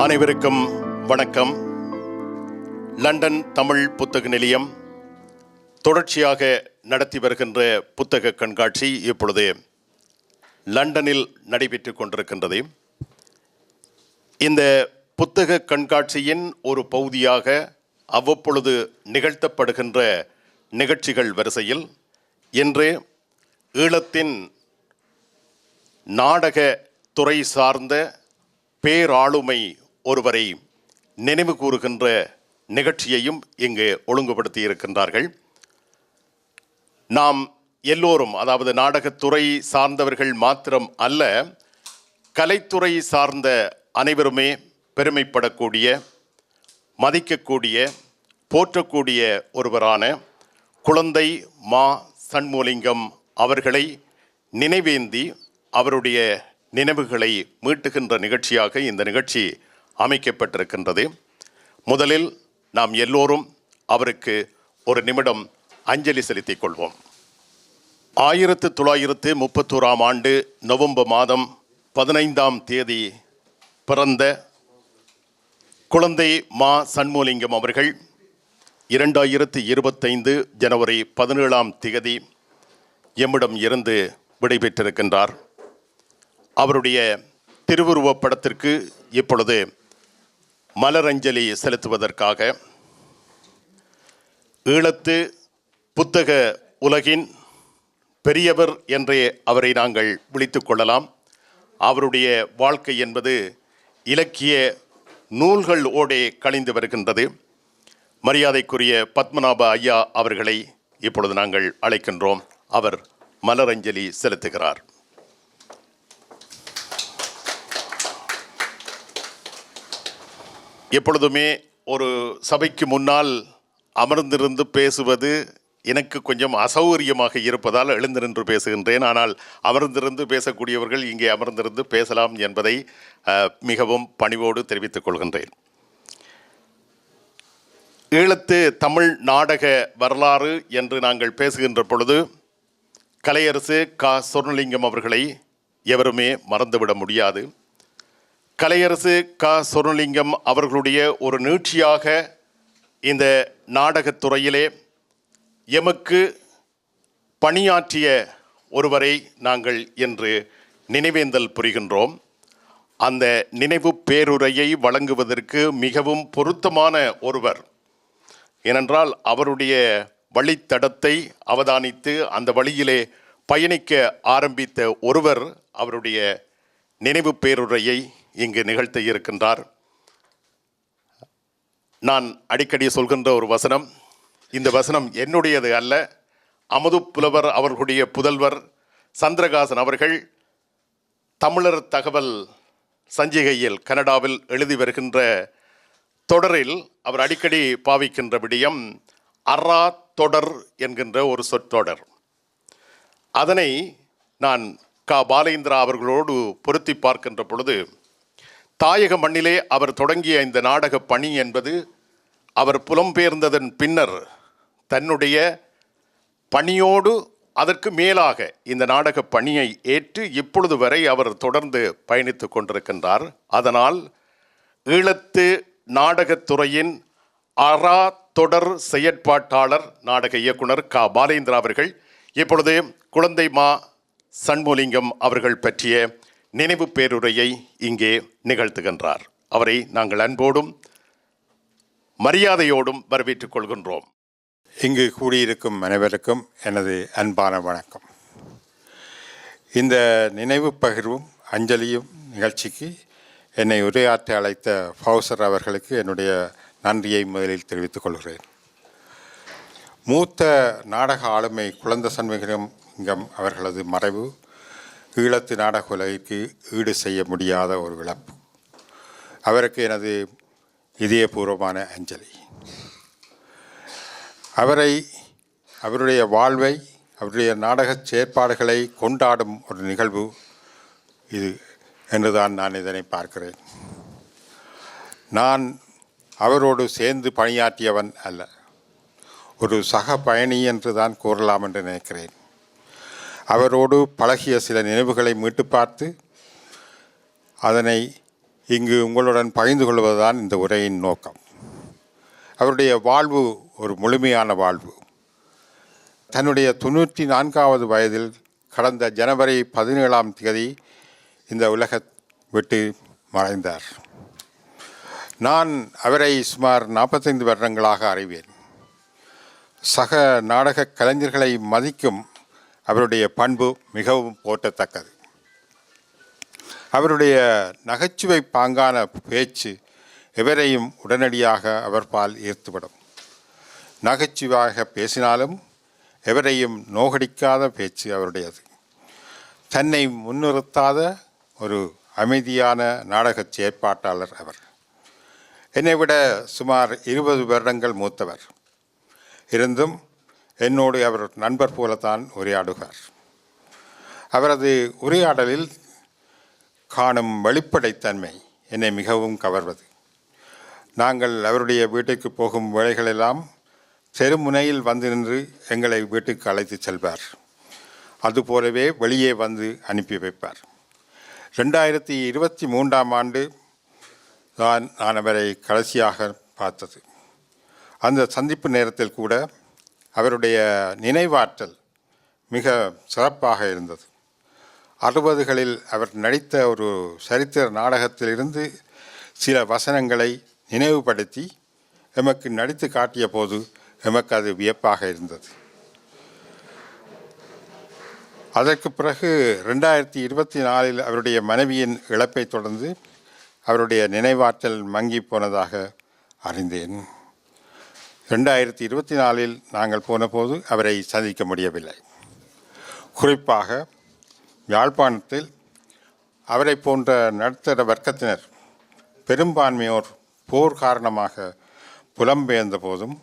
அனைவருக்கும் வணக்கம். லண்டன் தமிழ் புத்தக நிலையம் தொடர்ச்சியாக நடத்தி வருகின்ற புத்தக கண்காட்சி இப்பொழுது லண்டனில் நடைபெற்று கொண்டிருக்கின்றது. இந்த புத்தக கண்காட்சியின் ஒரு பகுதியாக அவ்வப்பொழுது நிகழ்த்தப்படுகின்ற நிகழ்ச்சிகள் வரிசையில் இன்று ஈழத்தின் நாடக துறை சார்ந்த பேராளுமை ஒருவரை நினைவு கூறுகின்ற நிகழ்ச்சியையும் இங்கு ஒழுங்குபடுத்தி இருக்கின்றார்கள். நாம் எல்லோரும், அதாவது நாடகத்துறை சார்ந்தவர்கள் மாத்திரம் அல்ல, கலைத்துறை சார்ந்த அனைவருமே பெருமைப்படக்கூடிய, மதிக்கக்கூடிய, போற்றக்கூடிய ஒருவரான குழந்தை மா சண்முலிங்கம் அவர்களை நினைவேந்தி அவருடைய நினைவுகளை மீட்டுகின்ற நிகழ்ச்சியாக இந்த நிகழ்ச்சி அமைக்கப்பட்டிருக்கின்றது. முதலில் நாம் எல்லோரும் அவருக்கு ஒரு நிமிடம் அஞ்சலி செலுத்திக் கொள்வோம். 1931 ஆண்டு நவம்பர் மாதம் 15ஆம் தேதி பிறந்த குழந்தை மா சண்முலிங்கம் அவர்கள் 2025 ஜனவரி 17ஆம் தேதி எம்மிடம் இருந்து விடைபெற்றிருக்கின்றார். அவருடைய திருவுருவப் படத்திற்கு இப்பொழுது மலரஞ்சலி செலுத்துவதற்காக ஈழத்து புத்தக உலகின் பெரியவர் என்றே அவரை நாங்கள் விழித்துக் கொள்ளலாம். அவருடைய வாழ்க்கை என்பது இலக்கிய நூல்கள் ஓடே கழிந்து வருகின்றது. மரியாதைக்குரிய பத்மநாப ஐயா அவர்களை இப்பொழுது நாங்கள் அழைக்கின்றோம். அவர் மலரஞ்சலி செலுத்துகிறார். எப்பொழுதுமே ஒரு சபைக்கு முன்னால் அமர்ந்திருந்து பேசுவது எனக்கு கொஞ்சம் அசௌகரியமாக இருப்பதால் எழுந்து நின்று பேசுகின்றேன். ஆனால் அமர்ந்திருந்து பேசக்கூடியவர்கள் இங்கே அமர்ந்திருந்து பேசலாம் என்பதை மிகவும் பணிவோடு தெரிவித்துக் கொள்கின்றேன். ஈழத்து தமிழ் நாடக வரலாறு என்று நாங்கள் பேசுகின்ற பொழுது கலையரசு க. சொர்ணலிங்கம் அவர்களை எவருமே மறந்துவிட முடியாது. கலையரசு க. சொர்ணலிங்கம் அவர்களுடைய ஒரு நீட்சியாக இந்த நாடகத்துறையிலே எமக்கு பணியாற்றிய ஒருவரை நாங்கள் இன்று நினைவேந்தல் புரிகின்றோம். அந்த நினைவு பேருரையை வழங்குவதற்கு மிகவும் பொருத்தமான ஒருவர். ஏனென்றால் அவருடைய வழித்தடத்தை அவதானித்து அந்த வழியிலே பயணிக்க ஆரம்பித்த ஒருவர் அவருடைய நினைவு பேருரையை இங்கு நிகழ்த்த இருக்கின்றார். நான் அடிக்கடி சொல்கின்ற ஒரு வசனம், இந்த வசனம் என்னுடையது அல்ல, அமுது புலவர் அவர்களுடைய புதல்வர் சந்திரகாசன் அவர்கள் தமிழர் தகவல் சஞ்சிகையில் கனடாவில் எழுதி வருகின்ற தொடரில் அவர் அடிக்கடி பாவிக்கின்ற விடயம் அறா தொடர் என்கின்ற ஒரு சொற்றொடர். அதனை நான் க. பாலேந்திரா அவர்களோடு பொருத்தி பார்க்கின்ற பொழுது, தாயக மண்ணிலே அவர் தொடங்கிய இந்த நாடக பணி என்பது அவர் புலம்பெயர்ந்ததன் பின்னர் தன்னுடைய பணியோடு அதற்கு மேலாக இந்த நாடக பணியை ஏற்று இப்பொழுது வரை அவர் தொடர்ந்து பயணித்து கொண்டிருக்கின்றார். அதனால் ஈழத்து நாடகத்துறையின் அறா தொடர் செயற்பாட்டாளர் நாடக இயக்குனர் க. பாலேந்திரா அவர்கள் இப்பொழுது குழந்தை மா சண்முலிங்கம் அவர்கள் பற்றிய நினைவு பேருரையை இங்கே நிகழ்த்துகின்றார். அவரை நாங்கள் அன்போடும் மரியாதையோடும் வரவேற்றுக் கொள்கின்றோம். இங்கு கூடியிருக்கும் அனைவருக்கும் எனது அன்பான வணக்கம். இந்த நினைவு பகிர்வும் அஞ்சலியும் நிகழ்ச்சிக்கு என்னை உரையாற்ற அழைத்த ஃபவுசர் அவர்களுக்கு என்னுடைய நன்றியை முதலில் தெரிவித்துக் கொள்கிறேன். மூத்த நாடக ஆளுமை குழந்தை சண்முலிங்கம் அவர்களது மறைவு ஈழத்து நாடக உலகிற்கு ஈடு செய்ய முடியாத ஒரு இழப்பு. அவருக்கு எனது இதயபூர்வமான அஞ்சலி. அவருடைய வாழ்வை, அவருடைய நாடக செயற்பாடுகளை கொண்டாடும் ஒரு நிகழ்வு இது என்றுதான் நான் இதனை பார்க்கிறேன். நான் அவரோடு சேர்ந்து பணியாற்றியவன் அல்ல, ஒரு சக பயணி என்று தான் கூறலாம் என்று நினைக்கிறேன். அவரோடு பழகிய சில நினைவுகளை மீட்டு பார்த்து அதனை இங்கு உங்களுடன் பகிர்ந்து கொள்வதுதான் இந்த உரையின் நோக்கம். அவருடைய வாழ்வு ஒரு முழுமையான வாழ்வு. தன்னுடைய 94வது வயதில் கடந்த ஜனவரி 17ஆம் தேதி இந்த உலகை விட்டு மறைந்தார். நான் அவரை சுமார் 45 வருடங்களாக அறிவேன். சக நாடக கலைஞர்களை மதிக்கும் அவருடைய பண்பு மிகவும் போற்றத்தக்கது. அவருடைய நகைச்சுவை பாங்கான பேச்சு எவரையும் உடனடியாக அவர் பால் ஈர்த்துவிடும். நகைச்சுவையாக பேசினாலும் எவரையும் நோகடிக்காத பேச்சு அவருடையது. தன்னை முன்னிறுத்தாத ஒரு அமைதியான நாடகச் செயற்பாட்டாளர் அவர். என்னை விட சுமார் 20 வருடங்கள் மூத்தவர் இருந்தும் என்னோடு அவர் நண்பர் போலத்தான் உரையாடுகிறார். அவரது உரையாடலில் காணும் வெளிப்படைத்தன்மை என்னை மிகவும் கவர்வது. நாங்கள் அவருடைய வீட்டுக்கு போகும் வேளைகளெல்லாம் தெருமுனையில் வந்து நின்று எங்களை வீட்டுக்கு அழைத்து செல்வார். அதுபோலவே வெளியே வந்து அனுப்பி வைப்பார். 2023ஆம் ஆண்டு தான் நான் அவரை கடைசியாக பார்த்தது. அந்த சந்திப்பு நேரத்தில் கூட அவருடைய நினைவாற்றல் மிக சிறப்பாக இருந்தது. 60களில் அவர் நடித்த ஒரு சரித்திர நாடகத்திலிருந்து சில வசனங்களை நினைவுபடுத்தி எமக்கு நடித்து காட்டிய போது எமக்கு அது வியப்பாக இருந்தது. அதற்கு பிறகு 2024இல் அவருடைய மனைவியின் இழப்பை தொடர்ந்து அவருடைய நினைவாற்றல் மங்கி போனதாக அறிந்தேன். 2024இல் நாங்கள் போனபோது அவரை சந்திக்க முடியவில்லை. குறிப்பாக யாழ்ப்பாணத்தில் அவரை போன்ற நடுத்தர வர்க்கத்தினர் பெரும்பான்மையோர் போர் காரணமாக புலம்பெயர்ந்த போதும்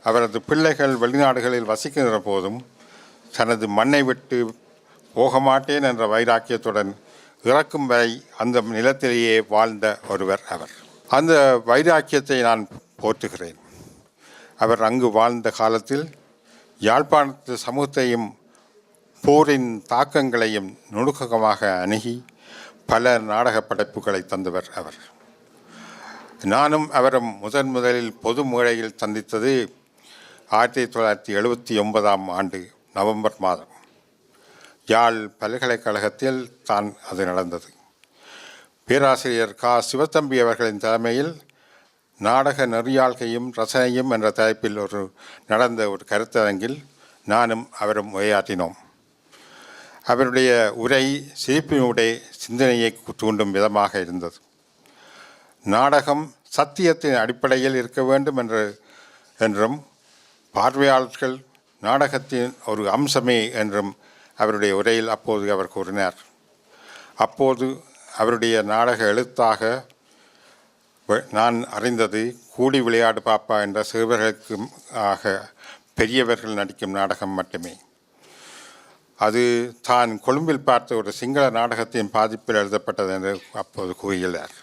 அவரது பிள்ளைகள் வெளிநாடுகளில் வசிக்கின்ற போதும் தனது மண்ணை விட்டு போக மாட்டேன் என்ற வைராக்கியத்துடன் இறக்கும் வரை அந்த நிலத்திலேயே வாழ்ந்த ஒருவர் அவர். அந்த வைராக்கியத்தை நான் போற்றுகிறேன். அவர் அங்கு வாழ்ந்த காலத்தில் யாழ்ப்பாணத்து சமூகத்தையும் போரின் தாக்கங்களையும் நுணுக்கமாக அணுகி பல நாடக படைப்புகளை தந்தவர் அவர். நானும் அவரும் முதலில் பொது மேடையில் சந்தித்தது 1979ஆம் ஆண்டு நவம்பர் மாதம் யாழ் பல்கலைக்கழகத்தில் தான் அது நடந்தது. பேராசிரியர் சிவத்தம்பி அவர்களின் தலைமையில் நாடக நெறியாள்கையும் ரசனையும் என்ற தலைப்பில் நடந்த ஒரு கருத்தரங்கில் நானும் அவரும் உரையாற்றினோம். அவருடைய உரை சிரிப்பினுடைய சிந்தனையை தூண்டும் விதமாக இருந்தது. நாடகம் சத்தியத்தின் அடிப்படையில் இருக்க வேண்டும் என்றும் பார்வையாளர்கள் நாடகத்தின் ஒரு அம்சமே என்றும் அவருடைய உரையில் அப்போது அவர் கூறினார். அப்போது அவருடைய நாடக எழுத்தாக நான் அறிந்தது கூடி விளையாடு பாப்பா என்ற சிறுவர்களுக்கு பெரியவர்கள் நடிக்கும் நாடகம் மட்டுமே. அது தான் கொழும்பில் பார்த்த ஒரு சிங்கள நாடகத்தின் பாதிப்பில் எழுதப்பட்டது என்று அப்போது கூறியுள்ளார்.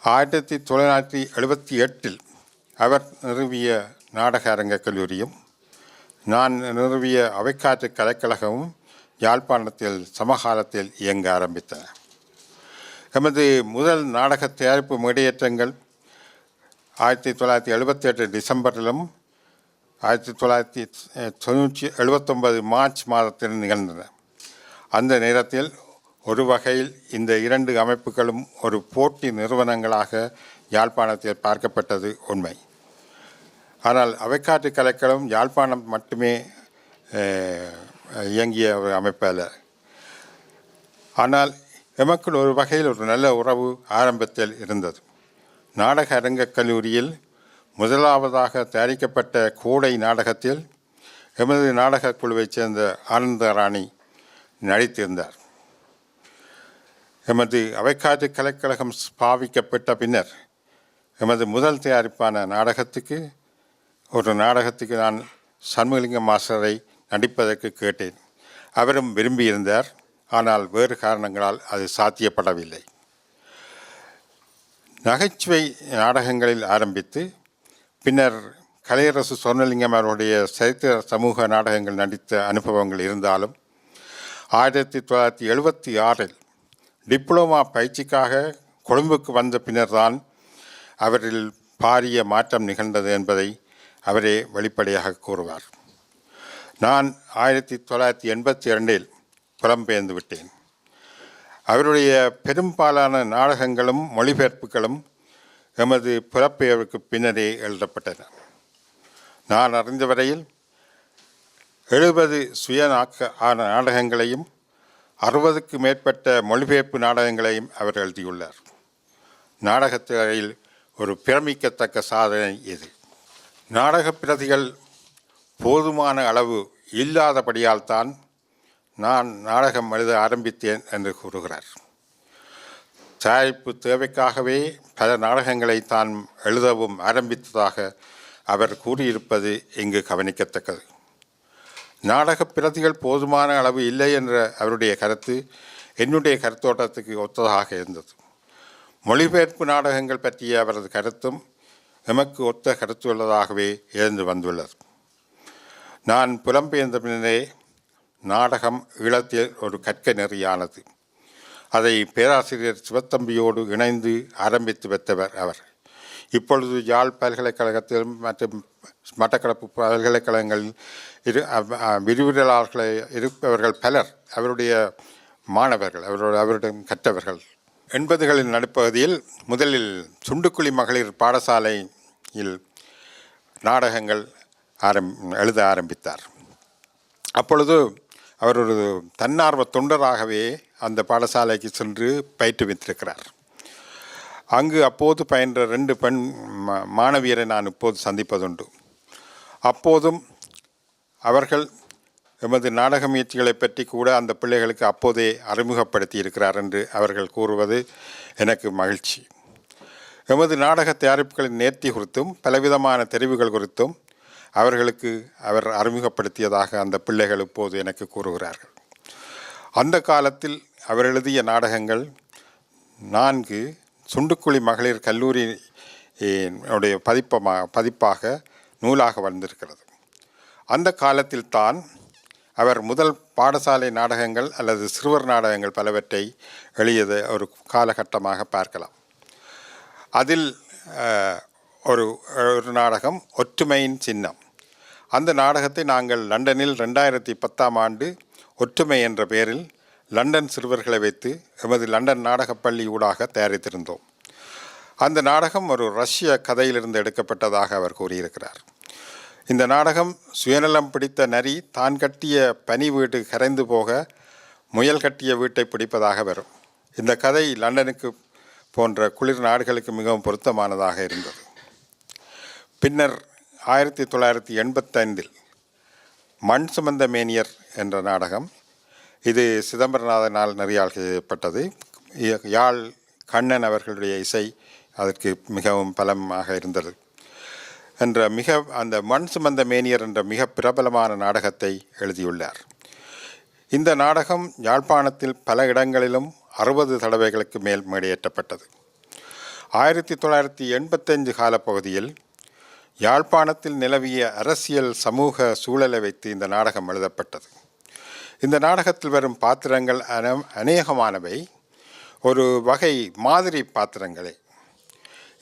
1978இல் அவர் நிறுவிய நாடக அரங்கக் கல்லூரியும் நான் நிறுவிய அவைக்காற்று கலைக்கழகமும் யாழ்ப்பாணத்தில் சமகாலத்தில் இயங்க ஆரம்பித்தன. எமது முதல் நாடக தயாரிப்பு மேடையேற்றங்கள் 1978 டிசம்பரிலும் 1979 மார்ச் மாதத்தில் நிகழ்ந்தன. அந்த நேரத்தில் ஒரு வகையில் இந்த இரண்டு அமைப்புகளும் ஒரு போட்டி நிறுவனங்களாக யாழ்ப்பாணத்தில் பார்க்கப்பட்டது உண்மை. ஆனால் அவைக்காற்று கலைக்களம் யாழ்ப்பாணம் மட்டுமே இயங்கிய ஒரு அமைப்பு அல்ல. ஆனால் எமக்குள் ஒரு வகையில் ஒரு நல்ல உறவு ஆரம்பத்தில் இருந்தது. நாடக அரங்கக் கல்லூரியில் முதலாவதாக தயாரிக்கப்பட்ட கோடை நாடகத்தில் எமது நாடகக் குழுவைச் சேர்ந்த ஆனந்தராணி நடித்திருந்தார். எமது அவைக்காற்று கலைக்கழகம் ஸ்தாபிக்கப்பட்ட பின்னர் எமது முதல் தயாரிப்பான ஒரு நாடகத்துக்கு நான் சண்முகலிங்க மாஸ்டரை நடிப்பதற்கு கேட்டேன். அவரும் விரும்பியிருந்தார். ஆனால் வேறு காரணங்களால் அது சாத்தியப்படவில்லை. நகைச்சுவை நாடகங்களில் ஆரம்பித்து பின்னர் கலையரசு சொர்ணலிங்கம் அவருடைய சரித்திர சமூக நாடகங்கள் நடித்த அனுபவங்கள் இருந்தாலும் 1976இல் டிப்ளோமா பயிற்சிக்காக கொழும்புக்கு வந்த பின்னர்தான் அவரில் பாரிய மாற்றம் நிகழ்ந்தது என்பதை அவரே வெளிப்படையாக கூறுவார். நான் 1982 புலம்பெயர்ந்து விட்டேன். அவருடைய பெரும்பாலான நாடகங்களும் மொழிபெயர்ப்புகளும் எமது புலப்பெயர்வுக்கு பின்னரே எழுதப்பட்டன. நான் அறிந்தவரையில் 70 நாடகங்களையும் 60க்கு மேற்பட்ட மொழிபெயர்ப்பு நாடகங்களையும் அவர் எழுதியுள்ளார். நாடகத்துறையில் ஒரு பிரமிக்கத்தக்க சாதனை இது. நாடகப் பிரதிகள் போதுமான அளவு இல்லாதபடியால் தான் நான் நாடகம் எழுத ஆரம்பித்தேன் என்று கூறுகிறார். தயாரிப்பு தேவைக்காகவே பல நாடகங்களை தான் எழுதவும் ஆரம்பித்ததாக அவர் கூறியிருப்பது இங்கு கவனிக்கத்தக்கது. நாடகப் பிரதிகள் போதுமான அளவு இல்லை என்ற அவருடைய கருத்து என்னுடைய கருத்தோட்டத்துக்கு ஒத்ததாக இருந்தது. மொழிபெயர்ப்பு நாடகங்கள் பற்றிய அவரது கருத்தும் எமக்கு ஒத்த கருத்துள்ளதாகவே இருந்து வந்துள்ளது. நான் புலம்பெயர்ந்த பின்னரே நாடகம் ஈழத்தில் ஒரு கற்க நெறியானது. அதை பேராசிரியர் சிவத்தம்பியோடு இணைந்து ஆரம்பித்து வைத்தவர் அவர். இப்பொழுது யாழ் பல்கலைக்கழகத்திலும் மற்றும் மட்டக்களப்பு பல்கலைக்கழகங்களில் விரிவுரையாளர்களை இருப்பவர்கள் பலர் அவருடைய மாணவர்கள், அவருடன் கற்றவர்கள். 80களின் நடுப்பகுதியில் முதலில் சுண்டுக்குழி மகளிர் பாடசாலையில் நாடகங்கள் எழுத ஆரம்பித்தார். அப்பொழுது அவர் ஒரு தன்னார்வ தொண்டராகவே அந்த பாடசாலைக்கு சென்று பயிற்றுவித்திருக்கிறார். அங்கு அப்போது பயின்ற 2 பெண் மாணவியரை நான் இப்போது சந்திப்பதுண்டு. அப்போதும் அவர்கள் எமது நாடக முயற்சிகளை பற்றி கூட அந்த பிள்ளைகளுக்கு அப்போதே அறிமுகப்படுத்தி இருக்கிறார் என்று அவர்கள் கூறுவது எனக்கு மகிழ்ச்சி. எமது நாடக தயாரிப்புகளின் நேர்த்தி குறித்தும் பலவிதமான தெரிவுகள் குறித்தும் அவர்களுக்கு அவர் அறிமுகப்படுத்தியதாக அந்த பிள்ளைகள் இப்போது எனக்கு கூறுகிறார்கள். அந்த காலத்தில் அவர் எழுதிய நாடகங்கள் 4 சுண்டுக்குழி மகளிர் கல்லூரி உடைய பதிப்பாக நூலாக வந்திருக்கிறது. அந்த காலத்தில் தான் அவர் முதல் பாடசாலை நாடகங்கள் அல்லது சிறுவர் நாடகங்கள் பலவற்றை எழுதியது ஒரு காலகட்டமாக பார்க்கலாம். அதில் ஒரு நாடகம் ஒற்றுமையின் சின்னம். அந்த நாடகத்தை நாங்கள் லண்டனில் 2010ஆம் ஆண்டு ஒற்றுமை என்ற பெயரில் லண்டன் சிறுவர்களை வைத்து எமது லண்டன் நாடகப்பள்ளி ஊடாக தயாரித்திருந்தோம். அந்த நாடகம் ஒரு ரஷ்ய கதையிலிருந்து எடுக்கப்பட்டதாக அவர் கூறியிருக்கிறார். இந்த நாடகம் சுயநலம் பிடித்த நரி தான் கட்டிய பனி வீடு கரைந்து போக முயல் கட்டிய வீட்டை பிடிப்பதாக வரும். இந்த கதை லண்டனுக்கு போன்ற குளிர் நாடுகளுக்கு மிகவும் பொருத்தமானதாக இருந்தது. பின்னர் 1985 மண் சுமந்த மேனியர் என்ற நாடகம், இது சிதம்பரநாதனால் நெறியால் செய்யப்பட்டது. யாழ் கண்ணன் அவர்களுடைய இசை அதற்கு மிகவும் பலமாக இருந்தது என்ற அந்த மண் சுமந்த மேனியர் என்ற மிக பிரபலமான நாடகத்தை எழுதியுள்ளார். இந்த நாடகம் யாழ்ப்பாணத்தில் பல இடங்களிலும் 60 தடவைகளுக்கு மேல் மேடையேற்றப்பட்டது. 1985 காலப்பகுதியில் யாழ்ப்பாணத்தில் நிலவிய அரசியல் சமூக சூழலை வைத்து இந்த நாடகம் எழுதப்பட்டது. இந்த நாடகத்தில் வரும் பாத்திரங்கள் அநேகமானவை ஒரு வகை மாதிரி பாத்திரங்களே.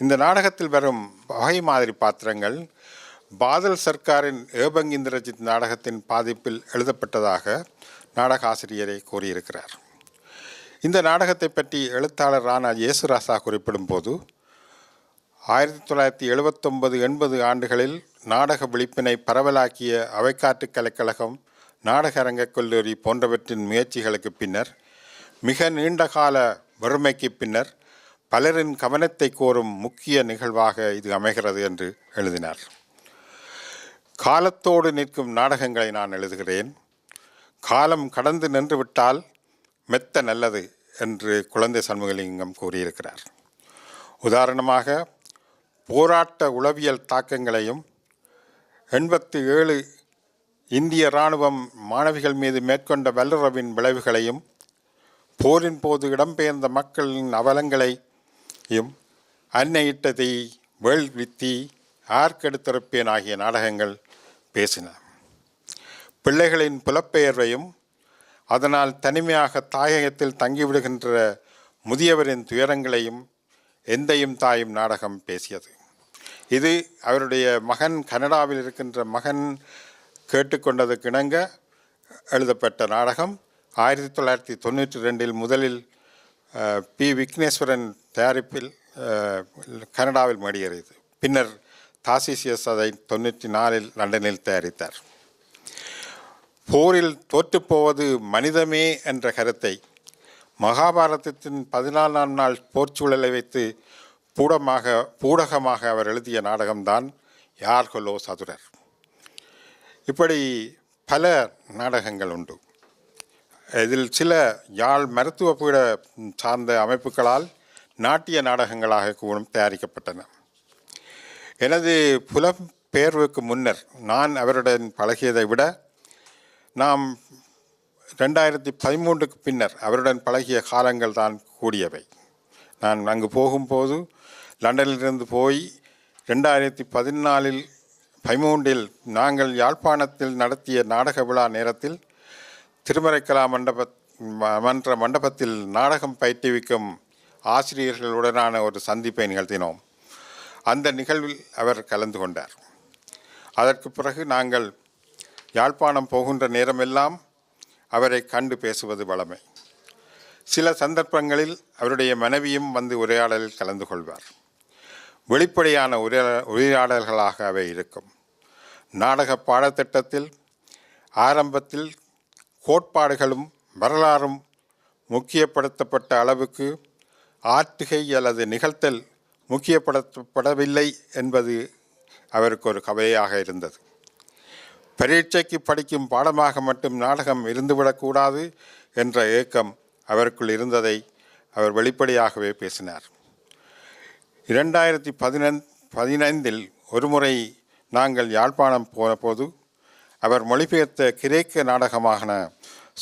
இந்த நாடகத்தில் வரும் வகை மாதிரி பாத்திரங்கள் பாதல் சர்க்காரின் ஏபங் இந்திரஜித் நாடகத்தின் பாதிப்பில் எழுதப்பட்டதாக நாடக ஆசிரியரை கூறியிருக்கிறார். இந்த நாடகத்தை பற்றி எழுத்தாளர் ராணா இயேசுராசா குறிப்பிடும் போது 1979-80 ஆண்டுகளில் நாடக விழிப்பினை பரவலாக்கிய அவைக்காட்டு கலைக்கழகம், நாடக அரங்கக் கல்லூரி போன்றவற்றின் முயற்சிகளுக்கு பின்னர், மிக நீண்டகால வறுமைக்கு பின்னர் பலரின் கவனத்தை கோரும் முக்கிய நிகழ்வாக இது அமைகிறது என்று எழுதினார். காலத்தோடு நிற்கும் நாடகங்களை நான் எழுதுகிறேன். காலம் கடந்து நின்றுவிட்டால் மெத்த நல்லது என்று குழந்தை சண்முகலிங்கம் கூறியிருக்கிறார். உதாரணமாக, போராட்ட உளவியல் தாக்கங்களையும் 87 இந்திய இராணுவம் மாணவிகள் மீது மேற்கொண்ட வல்லுறவின் விளைவுகளையும், போரின் போது இடம்பெயர்ந்த மக்களின் அவலங்களையும், அன்னையிட்ட தீ, வேள்வித்தி, ஆர்க்கெடுத்திருப்பேன் ஆகிய நாடகங்கள் பேசின. பிள்ளைகளின் புலப்பெயர்வையும் அதனால் தனிமையாக தாயகத்தில் தங்கிவிடுகின்ற முதியவரின் துயரங்களையும் எந்தையும் தாயும் நாடகம் பேசியது. இது அவருடைய மகன், கனடாவில் இருக்கின்ற மகன் கேட்டுக்கொண்டதுக்கு இணங்க எழுதப்பட்ட நாடகம். 1992 முதலில் பி. விக்னேஸ்வரன் தயாரிப்பில் கனடாவில் மேடியேறியது. பின்னர் தாசிசியஸ் அதை 94 லண்டனில் தயாரித்தார். போரில் தோற்றுப்போவது மனிதமே என்ற கருத்தை மகாபாரதத்தின் 14ஆம் நாள் போர்ச்சூழலை வைத்து பூடகமாக அவர் எழுதிய நாடகம்தான் யார்கொலோ சதுரர். இப்படி பல நாடகங்கள் உண்டு. இதில் சில யாழ் மருத்துவ பீட சார்ந்த அமைப்புகளால் நாட்டிய நாடகங்களாக கூட தயாரிக்கப்பட்டன. எனது புலம்பெயர்வுக்கு முன்னர் நான் அவருடன் பழகியதை விட நாம் 2013க்கு பின்னர் அவருடன் பழகிய காலங்கள் தான் கூடியவை. நான் அங்கு போகும்போது லண்டனிலிருந்து போய் 2013 நாங்கள் யாழ்ப்பாணத்தில் நடத்திய நாடக விழா நேரத்தில் திருமறைக்கலா மன்ற மண்டபத்தில் நாடகம் பயிற்றுவிக்கும் ஆசிரியர்களுடனான ஒரு சந்திப்பை நிகழ்த்தினோம். அந்த நிகழ்வில் அவர் கலந்து கொண்டார். அதற்கு பிறகு நாங்கள் யாழ்ப்பாணம் போகின்ற நேரமெல்லாம் அவரை கண்டு பேசுவது வழமை. சில சந்தர்ப்பங்களில் அவருடைய மனைவியும் வந்து உரையாடலில் கலந்து கொள்வார். வெளிப்படையான உரையாடல்களாக அவை இருக்கும். நாடக பாடத்திட்டத்தில் ஆரம்பத்தில் கோட்பாடுகளும் வரலாறும் முக்கியப்படுத்தப்பட்ட அளவுக்கு ஆற்றுகை அல்லது நிகழ்த்தல் முக்கியப்படுத்தப்படவில்லை என்பது அவருக்கு ஒரு கவலையாக இருந்தது. பரீட்சைக்கு படிக்கும் பாடமாக மட்டும் நாடகம் இருந்துவிடக்கூடாது என்ற ஏக்கம் அவருக்குள் இருந்ததை அவர் வெளிப்படையாகவே பேசினார். 2015 ஒருமுறை நாங்கள் யாழ்ப்பாணம் போன போது அவர் மொழிபெயர்த்த கிரேக்க நாடகமான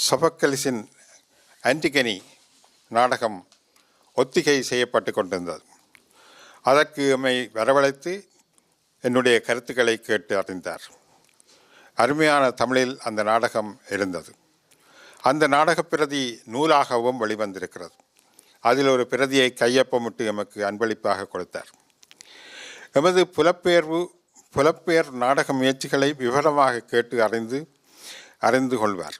சொபக்கலிஸின் ஆன்டிகனி நாடகம் ஒத்திகை செய்யப்பட்டு கொண்டிருந்தது. அதற்கு எம்மை வரவழைத்து என்னுடைய கருத்துக்களை கேட்டு அறிந்தார். அருமையான தமிழில் அந்த நாடகம் இருந்தது. அந்த நாடகப் பிரதி நூலாகவும் வெளிவந்திருக்கிறது. அதில் ஒரு பிரதியை கையொப்பமிட்டு எமக்கு அன்பளிப்பாக கொடுத்தார். எமது புலப்பெயர் நாடக முயற்சிகளை விவரமாக கேட்டு அறிந்து கொள்வார்.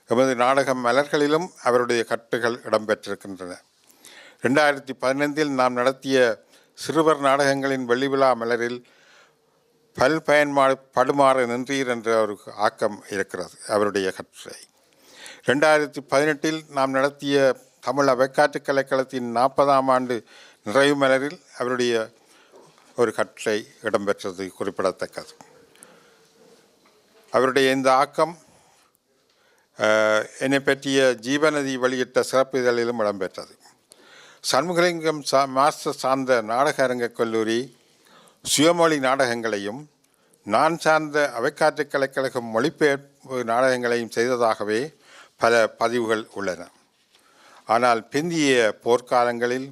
எமது நாடக மலர்களிலும் அவருடைய கட்டுகள் இடம்பெற்றிருக்கின்றன. 2015 நாம் நடத்திய சிறுவர் நாடகங்களின் வெள்ளி விழா மலரில் படுமாறு நின்றீர் என்ற ஒரு ஆக்கம் இருக்கிறது அவருடைய கட்டுரை. 2018 நாம் நடத்திய தமிழ் அவைக்காற்று கலைக்களத்தின் 40ஆம் ஆண்டு நிறைவு மலரில் அவருடைய ஒரு கட்டுரை இடம்பெற்றது குறிப்பிடத்தக்கது. அவருடைய இந்த ஆக்கம் என்னை பற்றிய ஜீவநதி வெளியிட்ட சிறப்பு இதழிலும் இடம்பெற்றது. சண்முகலிங்கம் மாஸ்டர் சார்ந்த நாடக அரங்கக் கல்லூரி சுயமொழி நாடகங்களையும் நான் சார்ந்த அவைக்காற்று கலைக்கழகம் மொழிபெயர்ப்பு நாடகங்களையும் செய்ததாகவே பல பதிவுகள் உள்ளன. ஆனால் பிந்திய போர்க்காலங்களில்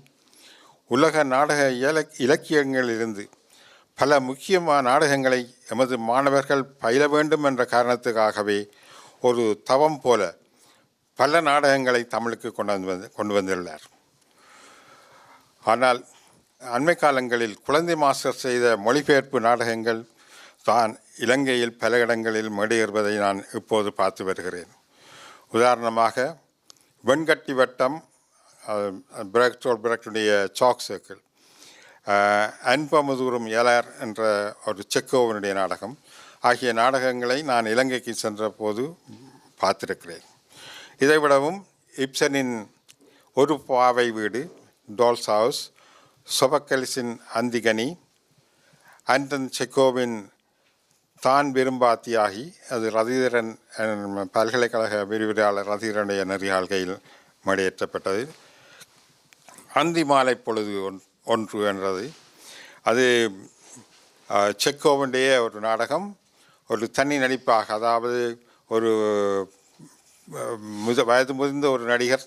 உலக நாடக இலக்கியங்களிலிருந்து பல முக்கியமான நாடகங்களை எமது மாணவர்கள் பயில வேண்டும் என்ற காரணத்துக்காகவே ஒரு தவம் போல பல நாடகங்களை தமிழுக்கு கொண்டு வந்துள்ளார். ஆனால் அண்மை காலங்களில் குழந்தை மாஸ்டர் செய்த மொழிபெயர்ப்பு நாடகங்கள் தான் இலங்கையில் பல இடங்களில் மேடையேறுவதை நான் இப்போது பார்த்து வருகிறேன். உதாரணமாக வெண்கட்டி வட்டம், பிரக்டுடைய சாக் சர்க்கிள், அன்பமுதூரும் ஏலார் என்ற ஒரு செக்கோவனுடைய நாடகம் ஆகிய நாடகங்களை நான் இலங்கைக்கு சென்ற போது பார்த்திருக்கிறேன். இதைவிடவும் இப்சனின் ஒரு பாவை வீடு, டால்ஸ் ஹவுஸ், சொபக்கலிஸின் அந்திகனி, ஆண்டன் செக்கோவின் தான் விரும்பா தியாகி, அது ரதிதரன் பல்கலைக்கழக விரிவுரையாளர் ரதிதரனுடைய நெறியாள்கையில் மேடையேற்றப்பட்டது. அந்தி மாலை பொழுது ஒன்று என்றது, அது செக்கோவுடைய ஒரு நாடகம். ஒரு தனி நடிப்பாக, அதாவது ஒரு வயது முதிர்ந்த ஒரு நடிகர்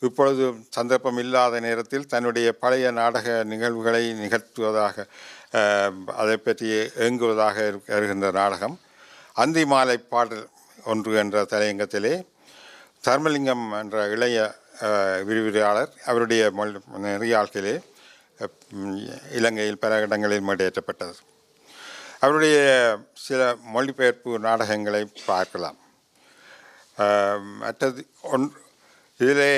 இப்பொழுது சந்தர்ப்பம் இல்லாத நேரத்தில் தன்னுடைய பழைய நாடக நிகழ்வுகளை நிகழ்த்துவதாக, அதை பற்றி ஏங்குவதாக இருக்கின்ற நாடகம். அந்தி மாலை பாடல் ஒன்று என்ற தலையங்கத்திலே தர்மலிங்கம் என்ற இளைய விரிவுரையாளர். அவருடைய நெறியாழ்க்கையிலே இலங்கையில் பல இடங்களில் மேடையேற்றப்பட்டது. அவருடைய சில மொழிபெயர்ப்பு நாடகங்களை பார்க்கலாம். மற்றது இதிலே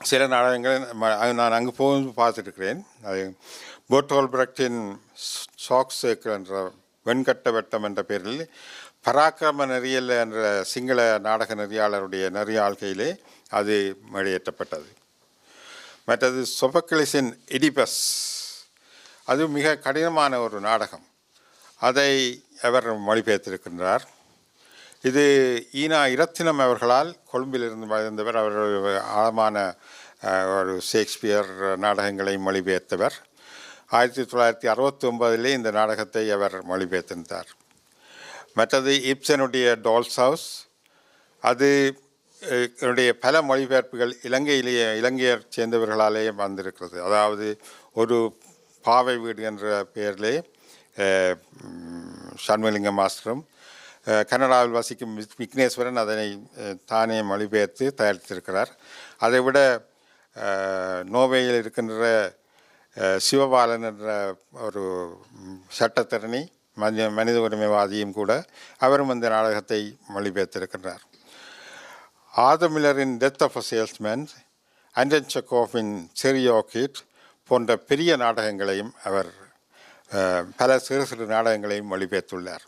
சில நாடகங்கள் நான் அங்கு போகும்போது பார்த்துருக்கிறேன். அது போர்டோல் பிரக்டின் சாக்ஸ் என்ற வெண்கட்ட வெட்டம் என்ற பெயரில் பராக்கிரம நெறியல் என்ற சிங்கள நாடக நெறியாளருடைய நெறியாழ்கையிலே அது மேடையேற்றப்பட்டது. மற்றது சொபக்கிளிஸின் எடிபஸ், அது மிக கடினமான ஒரு நாடகம். அதை அவர் மொழிபெயர்த்திருக்கின்றார். இது ஈனா இரத்தினம் அவர்களால் கொழும்பிலிருந்து வந்தவர். அவர் ஆழமான ஒரு ஷேக்ஸ்பியர் நாடகங்களை மொழிபெயர்த்தவர். 1969 இந்த நாடகத்தை அவர் மொழிபெயர்த்திருந்தார். மற்றது இப்சனுடைய டால்ஸ் ஹவுஸ், அது என்னுடைய பல மொழிபெயர்ப்புகள் இலங்கையர் சேர்ந்தவர்களாலேயே வந்திருக்கிறது. அதாவது ஒரு பாவை வீடு என்ற பெயரிலே சண்முகலிங்கம் மாஸ்டரும் கனடாவில் வசிக்கும் விக்னேஸ்வரன் அதனை தானே மொழிபெயர்த்து தயாரித்திருக்கிறார். அதைவிட நோர்வேயில் இருக்கின்ற சிவபாலன் என்ற ஒரு சட்டத்தரணி மனித உரிமைவாதியும் கூட அவரும் அந்த நாடகத்தை மொழிபெயர்த்திருக்கின்றார். ஆதர் மில்லரின் death of a salesman, Anton செக்கோவின் செரி ஆர்கிட் போன்ற பெரிய நாடகங்களையும் அவர் பல சிறு சிறு நாடகங்களையும் மொழிபெயர்த்துள்ளார்.